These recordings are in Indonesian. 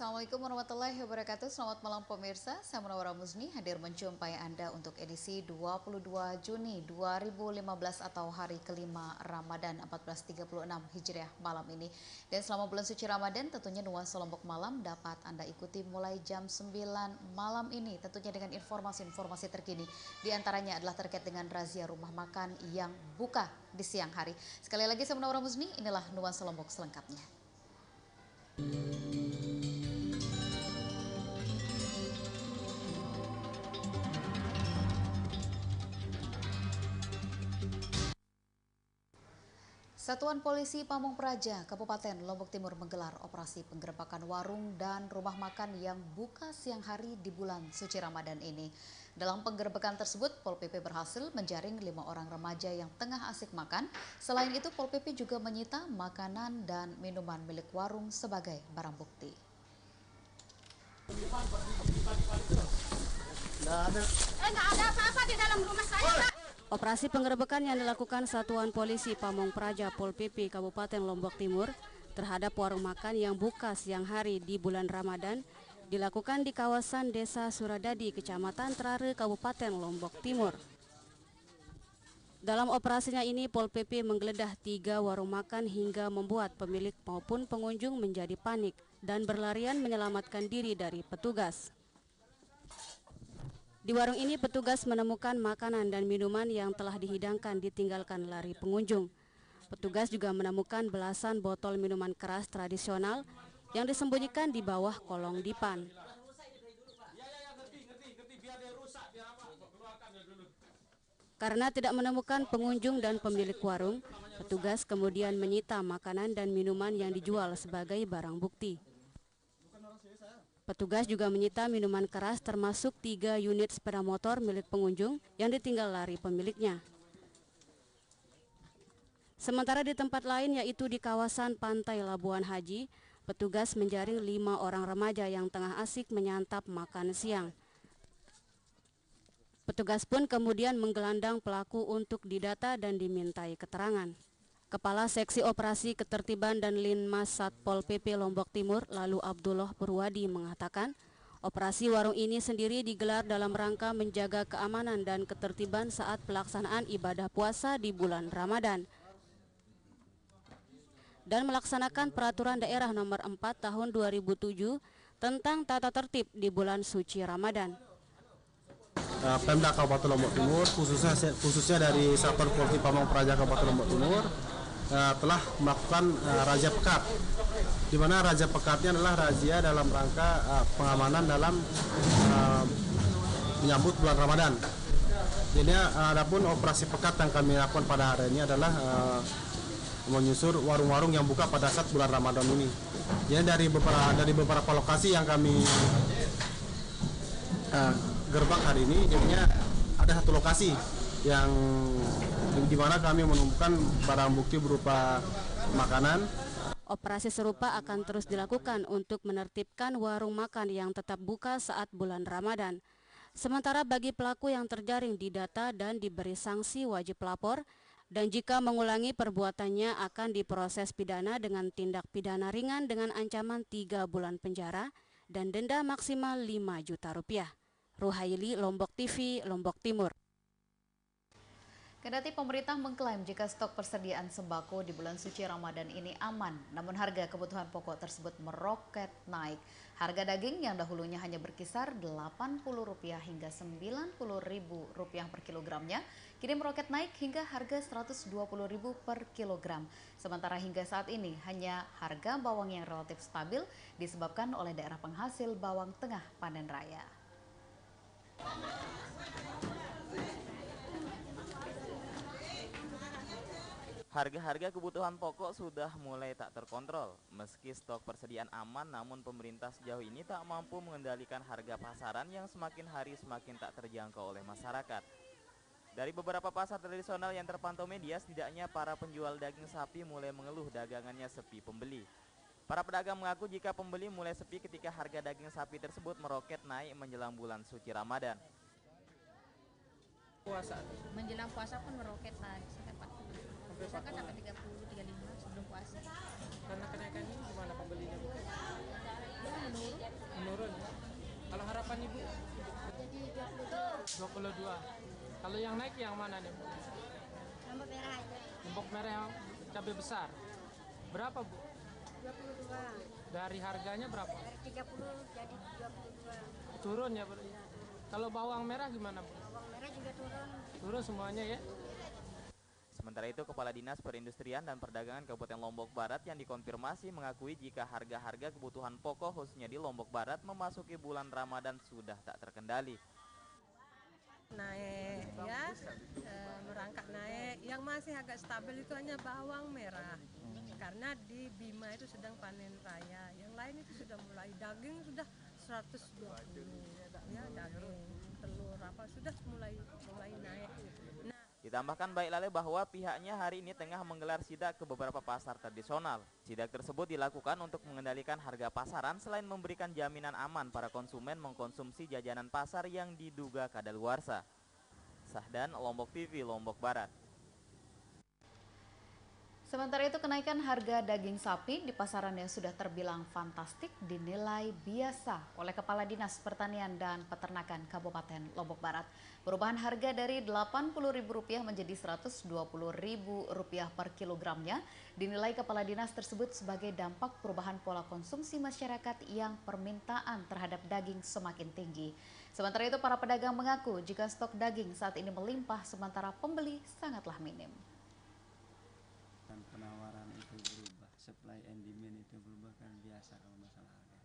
Assalamualaikum warahmatullahi wabarakatuh. Selamat malam pemirsa. Saya Munawwarah Muzni hadir menjumpai Anda untuk edisi 22 Juni 2015 atau hari kelima Ramadan 1436 Hijriah malam ini. Dan selama bulan suci Ramadan tentunya Nuansa Lombok Malam dapat Anda ikuti mulai jam 9 malam ini, tentunya dengan informasi-informasi terkini. Di antaranya adalah terkait dengan razia rumah makan yang buka di siang hari. Sekali lagi saya Munawwarah Muzni, inilah Nuansa Lombok selengkapnya. Satuan Polisi Pamong Praja, Kabupaten Lombok Timur menggelar operasi penggerebekan warung dan rumah makan yang buka siang hari di bulan suci Ramadan ini. Dalam penggerebekan tersebut, Pol PP berhasil menjaring 5 orang remaja yang tengah asik makan. Selain itu, Pol PP juga menyita makanan dan minuman milik warung sebagai barang bukti. Nggak ada apa-apa di dalam rumah saya, Pak. Operasi penggerebekan yang dilakukan Satuan Polisi Pamong Praja Pol PP Kabupaten Lombok Timur terhadap warung makan yang buka siang hari di bulan Ramadan dilakukan di kawasan Desa Suradadi, Kecamatan Trare, Kabupaten Lombok Timur. Dalam operasinya ini, Pol PP menggeledah 3 warung makan hingga membuat pemilik maupun pengunjung menjadi panik dan berlarian menyelamatkan diri dari petugas. Di warung ini petugas menemukan makanan dan minuman yang telah dihidangkan ditinggalkan lari pengunjung. Petugas juga menemukan belasan botol minuman keras tradisional yang disembunyikan di bawah kolong dipan. Karena tidak menemukan pengunjung dan pemilik warung, petugas kemudian menyita makanan dan minuman yang dijual sebagai barang bukti. Petugas juga menyita minuman keras termasuk 3 unit sepeda motor milik pengunjung yang ditinggal lari pemiliknya. Sementara di tempat lain yaitu di kawasan Pantai Labuan Haji, petugas menjaring 5 orang remaja yang tengah asik menyantap makan siang. Petugas pun kemudian menggelandang pelaku untuk didata dan dimintai keterangan. Kepala Seksi Operasi Ketertiban dan Linmas Satpol PP Lombok Timur, lalu Abdullah Purwadi mengatakan, operasi warung ini sendiri digelar dalam rangka menjaga keamanan dan ketertiban saat pelaksanaan ibadah puasa di bulan Ramadan dan melaksanakan Peraturan Daerah Nomor 4 Tahun 2007 tentang tata tertib di bulan suci Ramadan. Pemda Kabupaten Lombok Timur, khususnya dari Satuan Polisi Pamong Praja Kabupaten Lombok Timur, telah melakukan razia pekat, di mana razia pekatnya adalah razia dalam rangka pengamanan dalam menyambut bulan Ramadan. Jadi adapun operasi pekat yang kami lakukan pada hari ini adalah menyusur warung-warung yang buka pada saat bulan Ramadan ini. Jadi dari beberapa lokasi yang kami gerbak hari ini, jadinya ada satu lokasi yang di mana kami menemukan barang bukti berupa makanan. Operasi serupa akan terus dilakukan untuk menertibkan warung makan yang tetap buka saat bulan Ramadan. Sementara bagi pelaku yang terjaring didata dan diberi sanksi wajib lapor, dan jika mengulangi perbuatannya akan diproses pidana dengan tindak pidana ringan dengan ancaman 3 bulan penjara dan denda maksimal 5 juta rupiah. Ruhaili, Lombok TV, Lombok Timur. Kendati pemerintah mengklaim jika stok persediaan sembako di bulan suci Ramadan ini aman, namun harga kebutuhan pokok tersebut meroket naik. Harga daging yang dahulunya hanya berkisar Rp80 hingga Rp90.000 per kilogramnya, kini meroket naik hingga harga Rp120.000 per kilogram. Sementara hingga saat ini hanya harga bawang yang relatif stabil disebabkan oleh daerah penghasil bawang tengah panen raya. Harga-harga kebutuhan pokok sudah mulai tak terkontrol. Meski stok persediaan aman, namun pemerintah sejauh ini tak mampu mengendalikan harga pasaran yang semakin hari semakin tak terjangkau oleh masyarakat. Dari beberapa pasar tradisional yang terpantau media, setidaknya para penjual daging sapi mulai mengeluh dagangannya sepi pembeli. Para pedagang mengaku jika pembeli mulai sepi ketika harga daging sapi tersebut meroket naik menjelang bulan suci Ramadan. Menjelang puasa pun meroket naik sampai 40. Bisa kan sampai 30, 35 sebelum puasa. Karena kenaikan ini gimana pembelinya? Ya Menurun. Kalau harapan Ibu? Jadi 22. 22. Kalau yang naik yang mana nih? Lombok merah aja. Lombok merah yang cabai besar. Berapa Bu? 22. Dari harganya berapa? Dari 30 jadi 22. Turun ya berarti. Kalau bawang merah gimana Bu? Bawang merah juga turun. Turun semuanya ya? Sementara itu, Kepala Dinas Perindustrian dan Perdagangan Kabupaten Lombok Barat yang dikonfirmasi mengakui jika harga-harga kebutuhan pokok khususnya di Lombok Barat memasuki bulan Ramadan sudah tak terkendali. Naik ya, merangkak naik. Yang masih agak stabil itu hanya bawang merah, karena di Bima itu sedang panen raya. Yang lain itu sudah mulai, daging sudah 120 ya, daging, telur apa sudah mulai naik. Nah, Ditambahkan Baik Lale bahwa pihaknya hari ini tengah menggelar sidak ke beberapa pasar tradisional. Sidak tersebut dilakukan untuk mengendalikan harga pasaran selain memberikan jaminan aman para konsumen mengkonsumsi jajanan pasar yang diduga kadaluarsa. Sahdan, Lombok TV, Lombok Barat. Sementara itu kenaikan harga daging sapi di pasaran yang sudah terbilang fantastik dinilai biasa oleh Kepala Dinas Pertanian dan Peternakan Kabupaten Lombok Barat. Perubahan harga dari Rp80.000 menjadi Rp120.000 per kilogramnya dinilai Kepala Dinas tersebut sebagai dampak perubahan pola konsumsi masyarakat yang permintaan terhadap daging semakin tinggi. Sementara itu para pedagang mengaku jika stok daging saat ini melimpah sementara pembeli sangatlah minim. Dan penawaran itu berubah, supply and demand itu berubah kan biasa kalau masalah harga.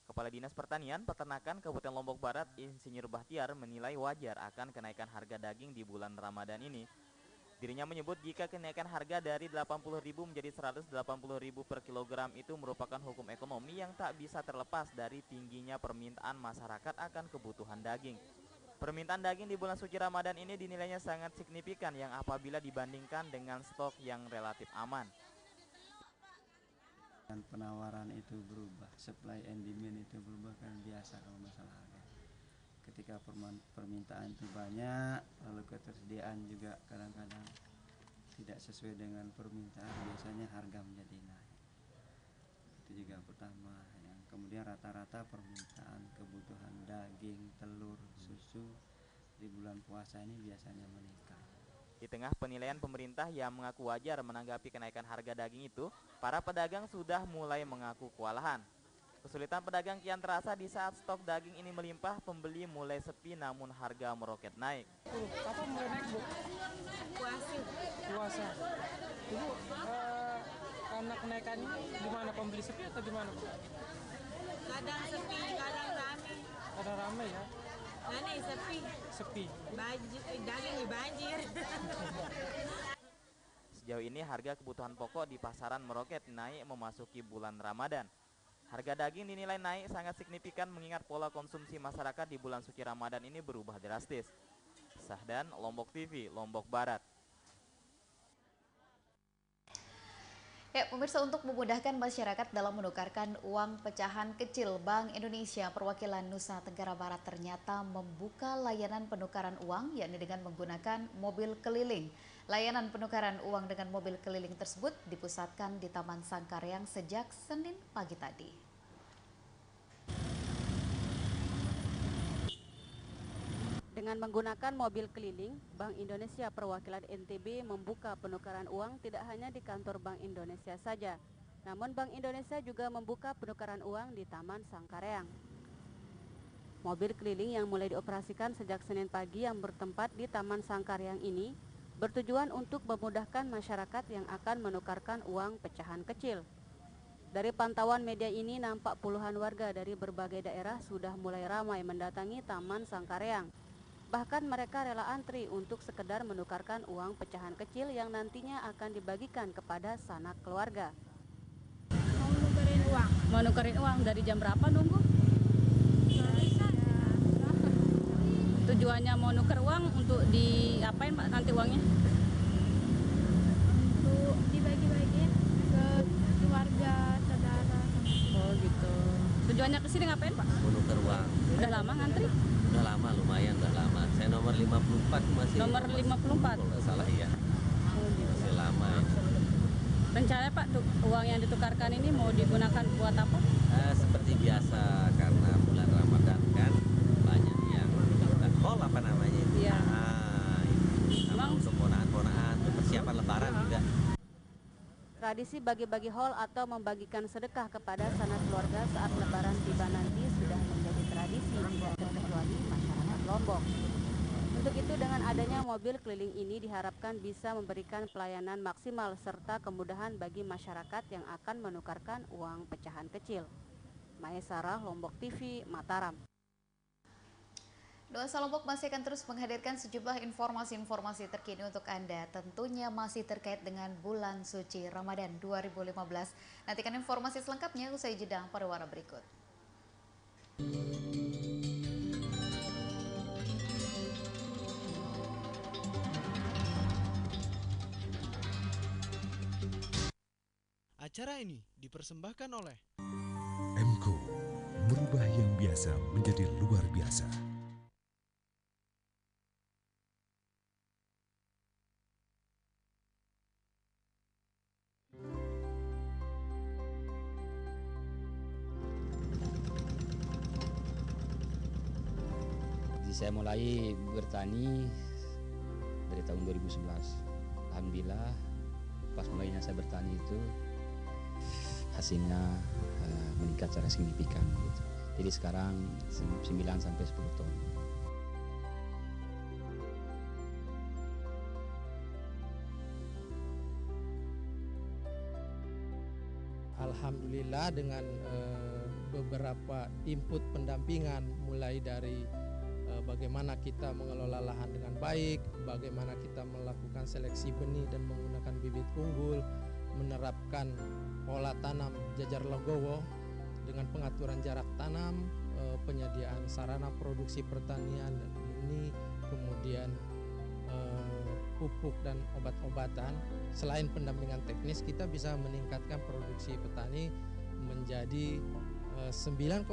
Kepala Dinas Pertanian Peternakan Kabupaten Lombok Barat Insinyur Bahtiar menilai wajar akan kenaikan harga daging di bulan Ramadan ini. Dirinya menyebut jika kenaikan harga dari Rp80.000 menjadi Rp180.000 per kilogram itu merupakan hukum ekonomi yang tak bisa terlepas dari tingginya permintaan masyarakat akan kebutuhan daging. Permintaan daging di bulan suci Ramadan ini dinilainya sangat signifikan yang apabila dibandingkan dengan stok yang relatif aman. Dan penawaran itu berubah, supply and demand itu berubah kan biasa kalau masalah harga. Ketika permintaan itu banyak, lalu ketersediaan juga kadang-kadang tidak sesuai dengan permintaan, biasanya harga menjadi naik. Itu juga pertama. Yang kemudian rata-rata permintaan kebutuhan daging, telur, susu di bulan puasa ini biasanya meningkat. Di tengah penilaian pemerintah yang mengaku wajar menanggapi kenaikan harga daging itu, para pedagang sudah mulai mengaku kewalahan. Kesulitan pedagang kian terasa di saat stok daging ini melimpah, pembeli mulai sepi namun harga meroket naik. Apa mulai naik Bu? Puasa. Ibu, karena kenaikan ini gimana, pembeli sepi atau gimana Bu? kadang sepi, kadang rame. Ada ramai ya? Nah nih sepi, Sepi. daging banjir. Sejauh ini harga kebutuhan pokok di pasaran meroket naik memasuki bulan Ramadan. Harga daging dinilai naik sangat signifikan mengingat pola konsumsi masyarakat di bulan suci Ramadan ini berubah drastis. Sahdan, Lombok TV, Lombok Barat. Ya, pemirsa, untuk memudahkan masyarakat dalam menukarkan uang pecahan kecil, Bank Indonesia Perwakilan Nusa Tenggara Barat ternyata membuka layanan penukaran uang, yakni dengan menggunakan mobil keliling. Layanan penukaran uang dengan mobil keliling tersebut dipusatkan di Taman Sangkaryang sejak Senin pagi tadi. Dengan menggunakan mobil keliling, Bank Indonesia Perwakilan NTB membuka penukaran uang tidak hanya di kantor Bank Indonesia saja, namun Bank Indonesia juga membuka penukaran uang di Taman Sangkaryang. Mobil keliling yang mulai dioperasikan sejak Senin pagi yang bertempat di Taman Sangkaryang ini bertujuan untuk memudahkan masyarakat yang akan menukarkan uang pecahan kecil. Dari pantauan media ini nampak puluhan warga dari berbagai daerah sudah mulai ramai mendatangi Taman Sangkaryang. Bahkan mereka rela antri untuk sekedar menukarkan uang pecahan kecil yang nantinya akan dibagikan kepada sanak keluarga. Mau nukerin uang. Mau nukerin uang dari jam berapa nunggu? Tujuannya mau nuker uang untuk diapain Pak nanti uangnya? Untuk dibagi-bagiin ke keluarga, saudara. Oh gitu. Tujuannya ke sini ngapain Pak? Mau nuker uang. Udah lama ngantri? Udah lama, lumayan udah lama. Saya nomor 54 masih. Nomor 54? Kalau nggak salah iya. Oh gitu. Masih lama ya. Rencananya Pak, uang yang ditukarkan ini mau digunakan buat apa? Seperti biasa karena bulan Ramadan kan banyak yang bukan haul apa namanya itu. Iya. Sama untuk ponaan-ponaan, untuk persiapan Lebaran juga. Tradisi bagi-bagi haul atau membagikan sedekah kepada sanak keluarga saat Lebaran tiba nanti sudah menjadi tradisi tidak terkecuali masyarakat Lombok. Untuk itu dengan adanya mobil keliling ini diharapkan bisa memberikan pelayanan maksimal serta kemudahan bagi masyarakat yang akan menukarkan uang pecahan kecil. Maesara, Lombok TV, Mataram. Nuansa Lombok masih akan terus menghadirkan sejumlah informasi-informasi terkini untuk Anda. Tentunya masih terkait dengan bulan suci Ramadan 2015. Nantikan informasi selengkapnya usai jeda pada warna berikut. Acara ini dipersembahkan oleh MCO, merubah yang biasa menjadi luar biasa. Saya mulai bertani dari tahun 2011. Alhamdulillah pas mulainya saya bertani itu hasilnya meningkat secara signifikan gitu. Jadi sekarang 9 sampai 10 ton. Alhamdulillah dengan beberapa input pendampingan mulai dari bagaimana kita mengelola lahan dengan baik, bagaimana kita melakukan seleksi benih dan menggunakan bibit unggul, menerapkan pola tanam jajar legowo dengan pengaturan jarak tanam, penyediaan sarana produksi pertanian dan benih, kemudian pupuk dan obat-obatan. Selain pendampingan teknis, kita bisa meningkatkan produksi petani menjadi 9,6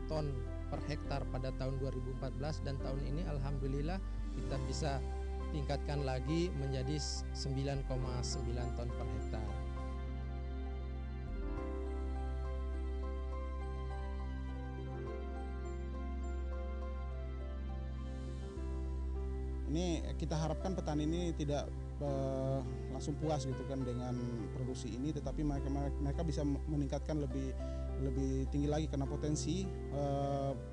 ton per hektar pada tahun 2014 dan tahun ini alhamdulillah kita bisa tingkatkan lagi menjadi 9,9 ton per hektar. Ini kita harapkan petani ini tidak langsung puas gitu kan dengan produksi ini, tetapi mereka bisa meningkatkan lebih tinggi lagi karena potensi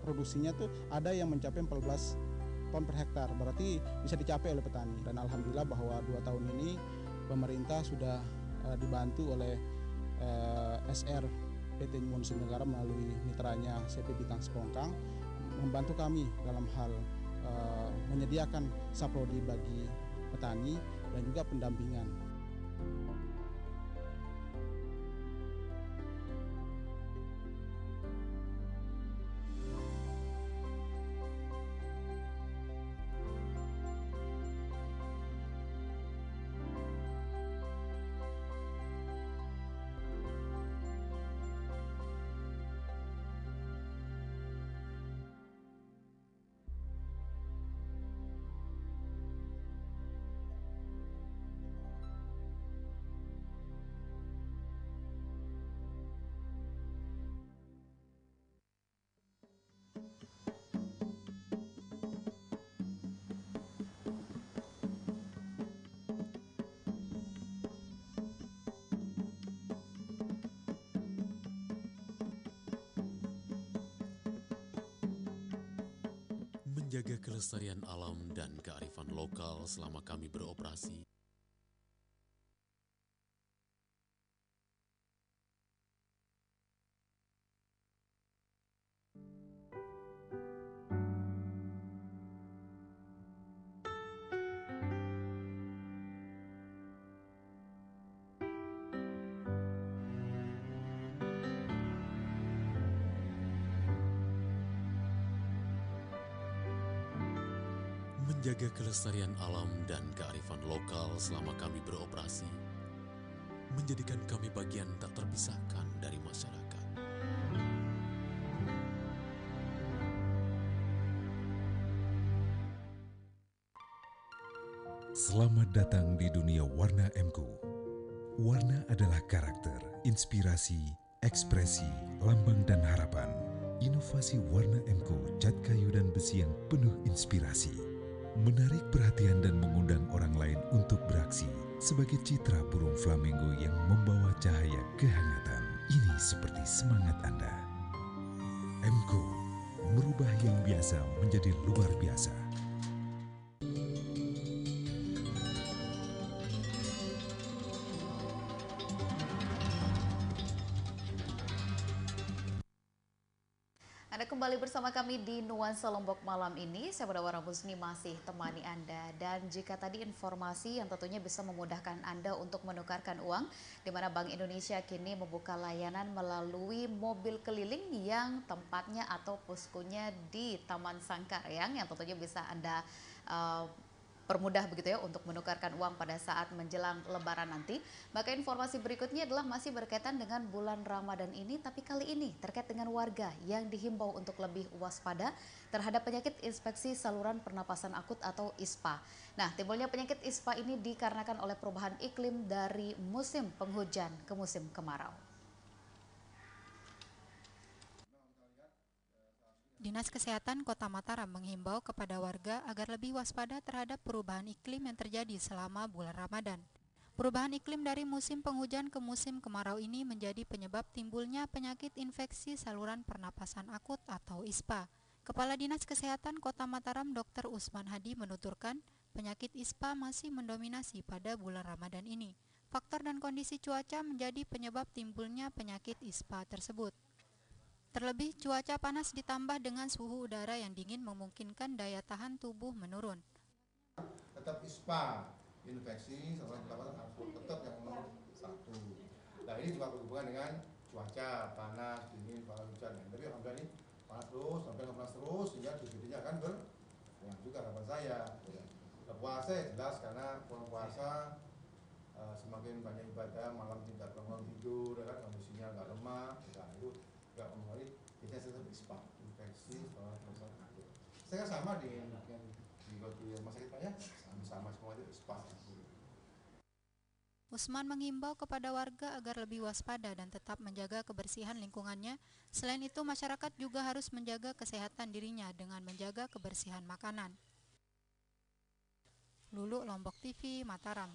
produksinya tuh ada yang mencapai 14 ton per hektar, berarti bisa dicapai oleh petani. Dan alhamdulillah bahwa 2 tahun ini pemerintah sudah dibantu oleh SR PT Nyuwun Negara melalui mitranya CP Bintang Sekongkang membantu kami dalam hal menyediakan saprodi bagi petani dan juga pendampingan. Menjaga kelestarian alam dan kearifan lokal selama kami beroperasi. Menjaga kelestarian alam dan kearifan lokal selama kami beroperasi, menjadikan kami bagian tak terpisahkan dari masyarakat. Selamat datang di dunia warna MCO. Warna adalah karakter, inspirasi, ekspresi, lambang dan harapan. Inovasi warna Emco cat kayu dan besi yang penuh inspirasi. Menarik perhatian dan mengundang orang lain untuk beraksi sebagai citra burung flamingo yang membawa cahaya kehangatan. Ini seperti semangat Anda. Emco, merubah yang biasa menjadi luar biasa. Anda kembali bersama kami di Nuansa Lombok malam ini. Saya Budha Musni masih temani Anda. Dan jika tadi informasi yang tentunya bisa memudahkan Anda untuk menukarkan uang, di mana Bank Indonesia kini membuka layanan melalui mobil keliling yang tempatnya atau poskonya di Taman Sangkaryang, yang tentunya bisa Anda permudah begitu ya untuk menukarkan uang pada saat menjelang Lebaran nanti. Maka informasi berikutnya adalah masih berkaitan dengan bulan Ramadan ini, tapi kali ini terkait dengan warga yang dihimbau untuk lebih waspada terhadap penyakit infeksi saluran pernapasan akut atau ISPA. Nah, timbulnya penyakit ISPA ini dikarenakan oleh perubahan iklim dari musim penghujan ke musim kemarau. Dinas Kesehatan Kota Mataram menghimbau kepada warga agar lebih waspada terhadap perubahan iklim yang terjadi selama bulan Ramadan. Perubahan iklim dari musim penghujan ke musim kemarau ini menjadi penyebab timbulnya penyakit infeksi saluran pernapasan akut atau ISPA. Kepala Dinas Kesehatan Kota Mataram Dr. Usman Hadi menuturkan, penyakit ISPA masih mendominasi pada bulan Ramadan ini. Faktor dan kondisi cuaca menjadi penyebab timbulnya penyakit ISPA tersebut. Terlebih, cuaca panas ditambah dengan suhu udara yang dingin memungkinkan daya tahan tubuh menurun. Tetap ISPA, infeksi saluran pernapasan akut, tetap yang nomor 1. Nah, ini juga berhubungan dengan cuaca, panas, dingin, panas, hujan. Tapi alhamdulillah ini panas terus, sampai panas terus, sehingga dividenya akan berkurang juga harapan saya. Puasa ya jelas, karena puasa semakin banyak ibadah, malam tidak bangun tidur, kan kondisinya nggak lemah, itu nggak memulai biasanya tetap ISPA, infeksi saluran pernapasan akut. Saya sama dengan yang di rumah sakit Pak ya, sama semua itu ISPA. Usman menghimbau kepada warga agar lebih waspada dan tetap menjaga kebersihan lingkungannya. Selain itu, masyarakat juga harus menjaga kesehatan dirinya dengan menjaga kebersihan makanan. Lulu, Lombok TV, Mataram.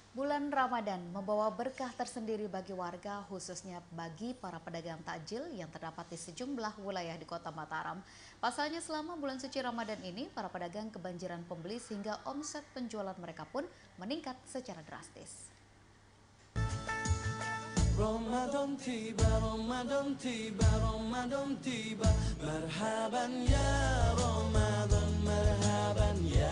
Bulan Ramadan membawa berkah tersendiri bagi warga, khususnya bagi para pedagang takjil yang terdapat di sejumlah wilayah di Kota Mataram. Pasalnya selama bulan suci Ramadan ini, para pedagang kebanjiran pembeli sehingga omset penjualan mereka pun meningkat secara drastis. Ramadan tiba, Ramadan tiba, Ramadan tiba, marhaban ya Ramadan, marhaban ya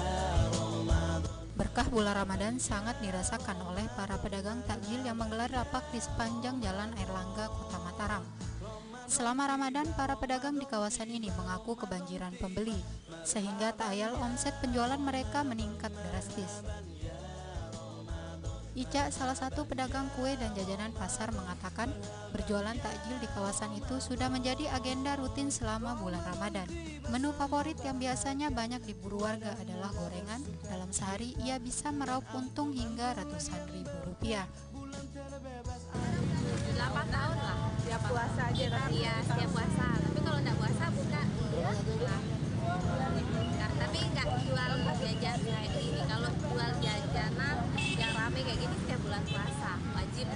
Ramadan. Berkah bulan Ramadan sangat dirasakan oleh para pedagang takjil yang menggelar lapak di sepanjang Jalan Airlangga, Kota Mataram. Selama Ramadan, para pedagang di kawasan ini mengaku kebanjiran pembeli, sehingga tak ayal omset penjualan mereka meningkat drastis. Ica, salah satu pedagang kue dan jajanan pasar, mengatakan berjualan takjil di kawasan itu sudah menjadi agenda rutin selama bulan Ramadan. Menu favorit yang biasanya banyak diburu warga adalah gorengan. Dalam sehari ia bisa meraup untung hingga ratusan ribu rupiah. 8 tahun lah. Setiap puasa aja kan? Iya, setiap puasa. Tapi kalau nggak puasa buka. Tapi nggak jual jajan kayak ini. Kalau jual jajanan yang rame kayak gini setiap bulan puasa wajib.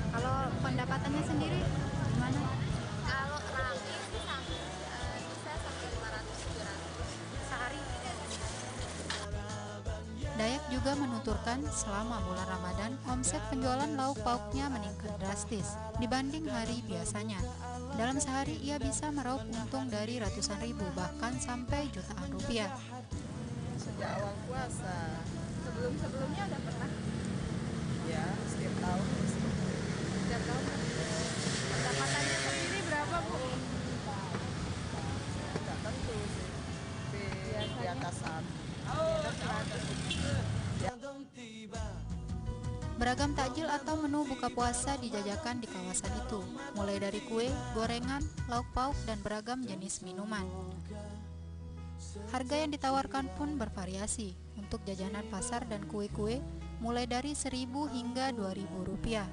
Kalau pendapatannya sendiri gimana? Kalau rame sih bisa sampai 500-700 sehari. Dayak juga menuturkan selama bulan Ramadan omset penjualan lauk pauknya meningkat drastis dibanding hari biasanya. Dalam sehari ia bisa meraup untung dari ratusan ribu bahkan sampai jutaan rupiah. Sejak awal puasa. Sebelumnya udah pernah? Ya, setiap tahun. Setiap tahun. Pendapatannya sendiri berapa, Bu? Tidak tentu sih. Di atas 1. Beragam takjil atau menu buka puasa dijajakan di kawasan itu, mulai dari kue, gorengan, lauk pauk, dan beragam jenis minuman. Harga yang ditawarkan pun bervariasi. Untuk jajanan pasar dan kue-kue mulai dari Rp1.000 hingga Rp2.000.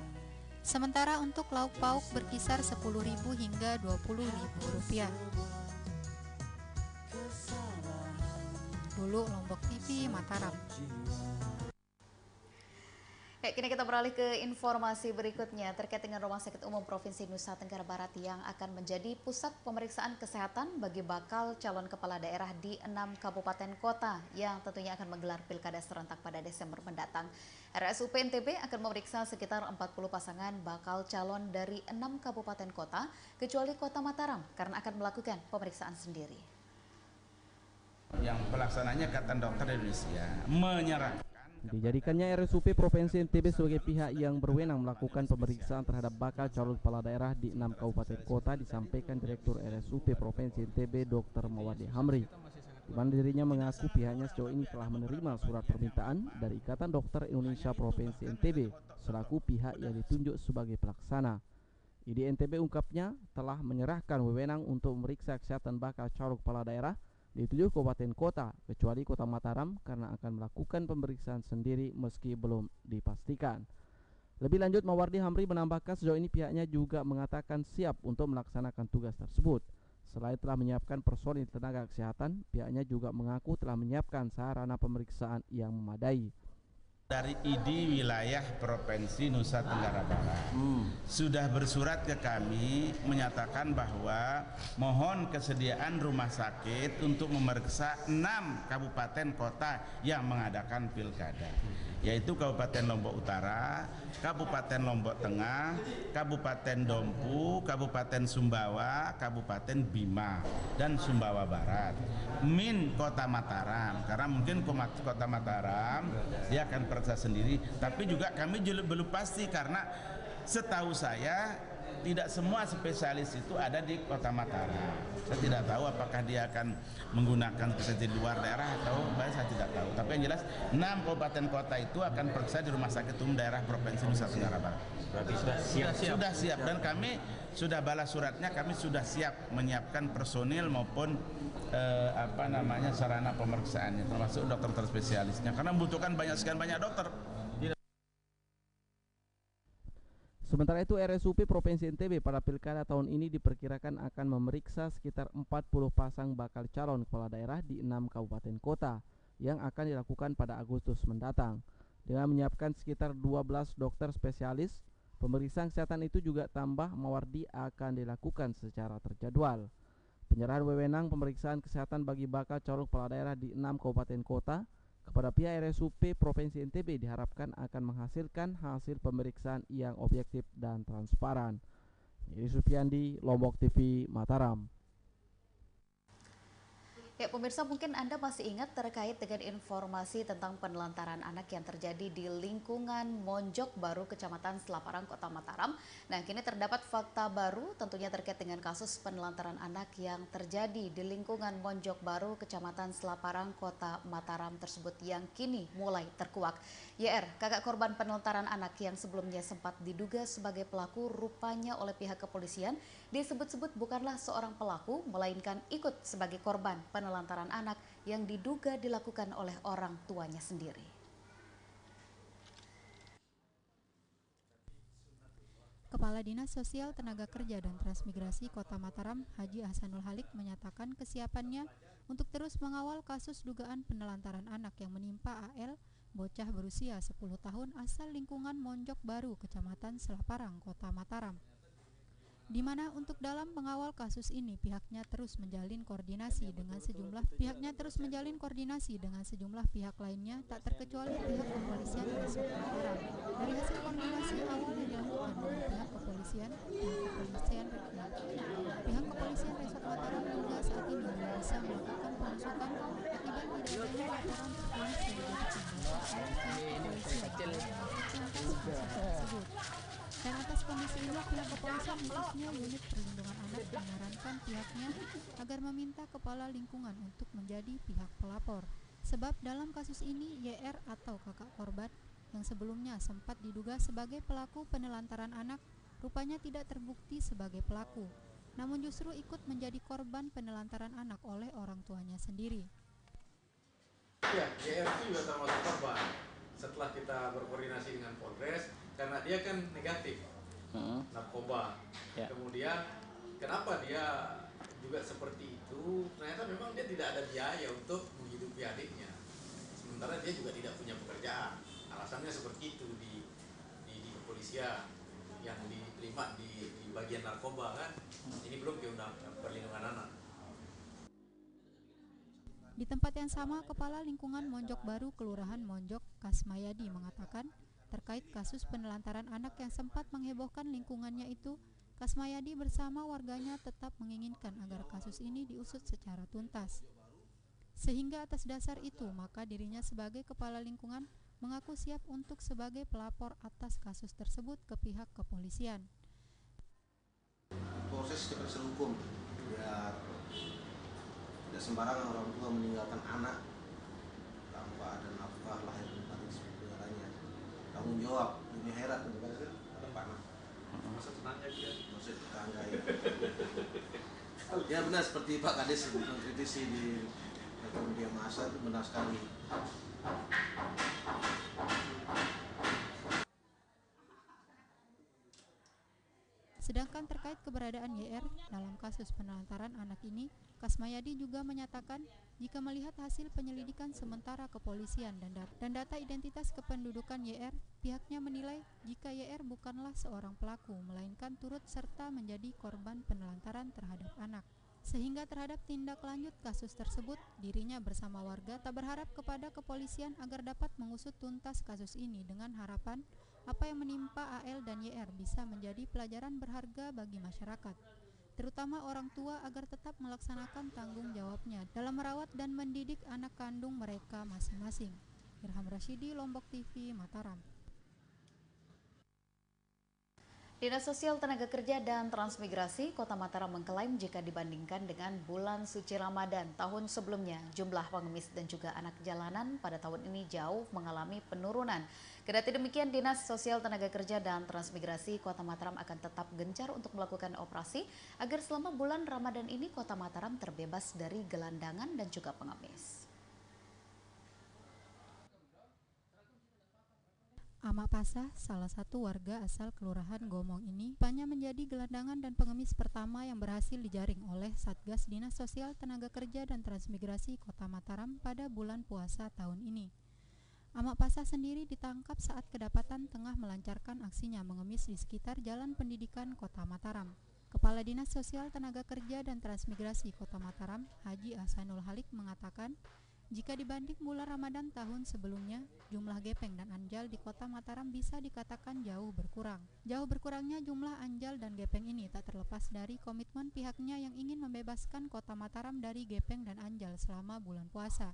Sementara untuk lauk pauk berkisar Rp10.000 hingga Rp20.000. Dulu Lombok TV, Mataram. Kini kita beralih ke informasi berikutnya terkait dengan Rumah Sakit Umum Provinsi Nusa Tenggara Barat yang akan menjadi pusat pemeriksaan kesehatan bagi bakal calon kepala daerah di 6 kabupaten kota yang tentunya akan menggelar pilkada serentak pada Desember mendatang. RSUP NTB akan memeriksa sekitar 40 pasangan bakal calon dari 6 kabupaten kota kecuali Kota Mataram karena akan melakukan pemeriksaan sendiri. Yang pelaksananya Ikatan Dokter Indonesia menyerahkan. Dijadikannya RSUP Provinsi NTB sebagai pihak yang berwenang melakukan pemeriksaan terhadap bakal calon kepala daerah di 6 kabupaten kota disampaikan Direktur RSUP Provinsi NTB Dr. Mawardi Hamri. Di mana dirinya mengaku pihaknya sejauh ini telah menerima surat permintaan dari Ikatan Dokter Indonesia Provinsi NTB selaku pihak yang ditunjuk sebagai pelaksana. ID NTB ungkapnya telah menyerahkan wewenang untuk memeriksa kesehatan bakal calon kepala daerah di 7 kabupaten kota kecuali Kota Mataram karena akan melakukan pemeriksaan sendiri meski belum dipastikan. Lebih lanjut, Mawardi Hamri menambahkan sejauh ini pihaknya juga mengatakan siap untuk melaksanakan tugas tersebut. Selain telah menyiapkan personil tenaga kesehatan, pihaknya juga mengaku telah menyiapkan sarana pemeriksaan yang memadai. Dari ID wilayah Provinsi Nusa Tenggara Barat sudah bersurat ke kami menyatakan bahwa mohon kesediaan rumah sakit untuk memeriksa 6 kabupaten kota yang mengadakan pilkada, yaitu Kabupaten Lombok Utara, Kabupaten Lombok Tengah, Kabupaten Dompu, Kabupaten Sumbawa, Kabupaten Bima, dan Sumbawa Barat. Min Kota Mataram, karena mungkin Kota Mataram dia akan periksa sendiri, tapi juga kami belum pasti karena setahu saya tidak semua spesialis itu ada di Kota Mataram. Saya tidak tahu apakah dia akan menggunakan spesialis di luar daerah atau saya tidak tahu. Tapi yang jelas 6 kabupaten kota itu akan periksa di Rumah Sakit Umum Daerah Provinsi Nusa Tenggara Barat. Berarti Sudah siap dan kami sudah balas suratnya, kami sudah siap menyiapkan personil maupun sarana pemeriksaannya termasuk dokter spesialisnya karena membutuhkan sekian banyak dokter. Sementara itu RSUP Provinsi NTB pada pilkada tahun ini diperkirakan akan memeriksa sekitar 40 pasang bakal calon kepala daerah di 6 kabupaten kota yang akan dilakukan pada Agustus mendatang. Dengan menyiapkan sekitar 12 dokter spesialis, pemeriksaan kesehatan itu juga tambah Mawardi akan dilakukan secara terjadwal. Penyerahan wewenang pemeriksaan kesehatan bagi bakal calon kepala daerah di 6 kabupaten kota kepada pihak RSUP Provinsi NTB diharapkan akan menghasilkan hasil pemeriksaan yang objektif dan transparan. Ini Supiandi, Lombok TV, Mataram. Ya, pemirsa, mungkin Anda masih ingat terkait dengan informasi tentang penelantaran anak yang terjadi di lingkungan Monjok Baru, Kecamatan Selaparang, Kota Mataram. Nah, kini terdapat fakta baru tentunya terkait dengan kasus penelantaran anak yang terjadi di lingkungan Monjok Baru, Kecamatan Selaparang, Kota Mataram tersebut yang kini mulai terkuak. YR, kakak korban penelantaran anak yang sebelumnya sempat diduga sebagai pelaku, rupanya oleh pihak kepolisian disebut-sebut bukanlah seorang pelaku, melainkan ikut sebagai korban penelantaran anak yang diduga dilakukan oleh orang tuanya sendiri. Kepala Dinas Sosial Tenaga Kerja dan Transmigrasi Kota Mataram, Haji Ahsanul Halik menyatakan kesiapannya untuk terus mengawal kasus dugaan penelantaran anak yang menimpa AL, bocah berusia 10 tahun asal lingkungan Monjok Baru, Kecamatan Selaparang, Kota Mataram. Di mana untuk dalam mengawal kasus ini pihaknya terus menjalin koordinasi dengan sejumlah pihak lainnya, tak terkecuali pihak kepolisian Resort Mataram. Dari hasil koordinasi awal yang dilakukan dengan pihak kepolisian Resort Mataram hingga saat ini belum bisa melakukan pengusutan akibat tidak adanya laporan tertulis dari tersebut. Dan atas kondisi ini pihak kepolisian khususnya unit perlindungan anak menyarankan pihaknya agar meminta kepala lingkungan untuk menjadi pihak pelapor. Sebab dalam kasus ini YR atau kakak korban yang sebelumnya sempat diduga sebagai pelaku penelantaran anak rupanya tidak terbukti sebagai pelaku, namun justru ikut menjadi korban penelantaran anak oleh orang tuanya sendiri. Ya, YR itu juga termasuk korban. setelah kita berkoordinasi dengan Polres, karena dia kan negatif narkoba. Kemudian kenapa dia juga seperti itu? Ternyata memang dia tidak ada biaya untuk menghidupi adiknya. Sementara dia juga tidak punya pekerjaan. Alasannya seperti itu di kepolisian yang diterima di bagian narkoba kan. Ini belum di undang perlindungan anak. Di tempat yang sama, Kepala Lingkungan Monjok Baru Kelurahan Monjok, Kasmayadi mengatakan, terkait kasus penelantaran anak yang sempat menghebohkan lingkungannya itu, Kasmayadi bersama warganya tetap menginginkan agar kasus ini diusut secara tuntas. Sehingga atas dasar itu, maka dirinya sebagai Kepala Lingkungan mengaku siap untuk sebagai pelapor atas kasus tersebut ke pihak kepolisian. Proses kepastian hukum biar tidak sembarangan orang tua meninggalkan anak tanpa ada nafkah lahir dan batin seperti katanya. Tanggung jawab demi akhirat untuk kan ada panah. Masa tenangnya dia, masa tetangga ya. Ya benar seperti Pak Kades mengkritisi di media massa itu benar sekali. Sedangkan terkait keberadaan YR dalam kasus penelantaran anak ini, Kasmayadi juga menyatakan jika melihat hasil penyelidikan sementara kepolisian dan data identitas kependudukan YR, pihaknya menilai jika YR bukanlah seorang pelaku, melainkan turut serta menjadi korban penelantaran terhadap anak. Sehingga terhadap tindak lanjut kasus tersebut, dirinya bersama warga tak berharap kepada kepolisian agar dapat mengusut tuntas kasus ini dengan harapan apa yang menimpa AL dan YR bisa menjadi pelajaran berharga bagi masyarakat, terutama orang tua agar tetap melaksanakan tanggung jawabnya dalam merawat dan mendidik anak kandung mereka masing-masing. Irham Rashidi, Lombok TV, Mataram. Dinas Sosial Tenaga Kerja dan Transmigrasi Kota Mataram mengklaim jika dibandingkan dengan bulan suci Ramadan tahun sebelumnya, jumlah pengemis dan juga anak jalanan pada tahun ini jauh mengalami penurunan. Kendati demikian, Dinas Sosial Tenaga Kerja dan Transmigrasi Kota Mataram akan tetap gencar untuk melakukan operasi agar selama bulan Ramadan ini Kota Mataram terbebas dari gelandangan dan juga pengemis. Amak Pasah, salah satu warga asal Kelurahan Gomong ini, rupanya menjadi gelandangan dan pengemis pertama yang berhasil dijaring oleh Satgas Dinas Sosial Tenaga Kerja dan Transmigrasi Kota Mataram pada bulan puasa tahun ini. Amak Pasah sendiri ditangkap saat kedapatan tengah melancarkan aksinya mengemis di sekitar Jalan Pendidikan Kota Mataram. Kepala Dinas Sosial Tenaga Kerja dan Transmigrasi Kota Mataram, Haji Ahsanul Halik mengatakan, jika dibanding bulan Ramadan tahun sebelumnya, jumlah gepeng dan anjal di Kota Mataram bisa dikatakan jauh berkurang. Jauh berkurangnya jumlah anjal dan gepeng ini tak terlepas dari komitmen pihaknya yang ingin membebaskan Kota Mataram dari gepeng dan anjal selama bulan puasa.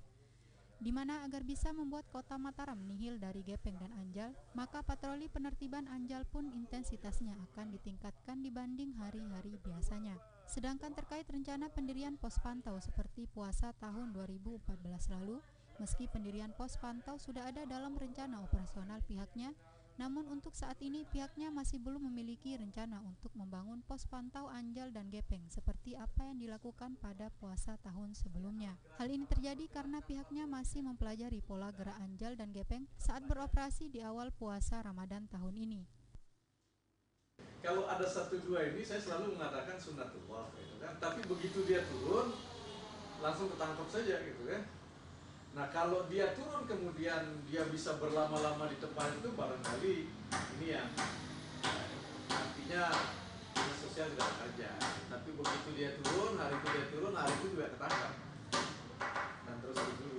Di mana agar bisa membuat Kota Mataram nihil dari gepeng dan anjal, maka patroli penertiban anjal pun intensitasnya akan ditingkatkan dibanding hari-hari biasanya. Sedangkan terkait rencana pendirian pos pantau seperti puasa tahun 2014 lalu, meski pendirian pos pantau sudah ada dalam rencana operasional pihaknya, namun untuk saat ini pihaknya masih belum memiliki rencana untuk membangun pos pantau anjal dan gepeng seperti apa yang dilakukan pada puasa tahun sebelumnya. Hal ini terjadi karena pihaknya masih mempelajari pola gerak anjal dan gepeng saat beroperasi di awal puasa Ramadan tahun ini. Kalau ada 1-2 ini saya selalu mengatakan sunnatullah gitu kan. Tapi begitu dia turun langsung ketangkap saja gitu kan. Nah kalau dia turun kemudian dia bisa berlama-lama di tempat itu barangkali ini yang artinya dinas sosial tidak bekerja. Tapi begitu dia turun, hari itu juga ketangkap. Dan terus dulu.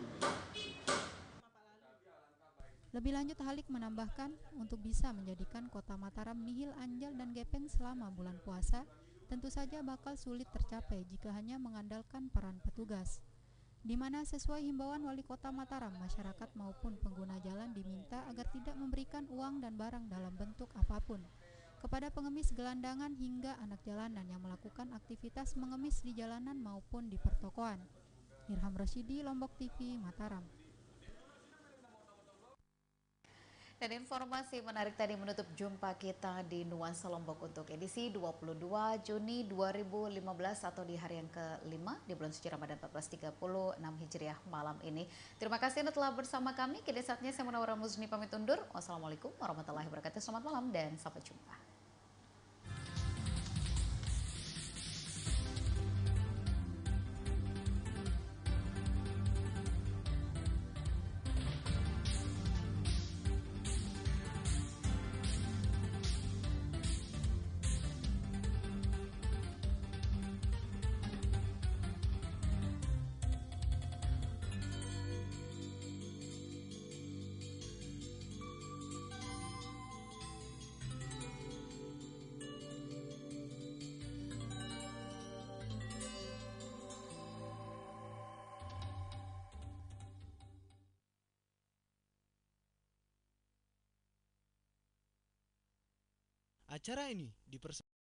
Lebih lanjut, Halik menambahkan, untuk bisa menjadikan Kota Mataram nihil anjal dan gepeng selama bulan puasa, tentu saja bakal sulit tercapai jika hanya mengandalkan peran petugas. Di mana sesuai himbauan Wali Kota Mataram, masyarakat maupun pengguna jalan diminta agar tidak memberikan uang dan barang dalam bentuk apapun kepada pengemis gelandangan hingga anak jalanan yang melakukan aktivitas mengemis di jalanan maupun di pertokoan. Irham Rashidi, Lombok TV, Mataram. Dan informasi menarik tadi menutup jumpa kita di Nuansa Lombok untuk edisi 22 Juni 2015 atau di hari yang ke-5 di bulan suci Ramadan 1436 Hijriah malam ini. Terima kasih Anda telah bersama kami. Kini saatnya saya Munawwarah Muzni pamit undur. Wassalamualaikum warahmatullahi wabarakatuh. Selamat malam dan sampai jumpa. Acara ini dipersembahkan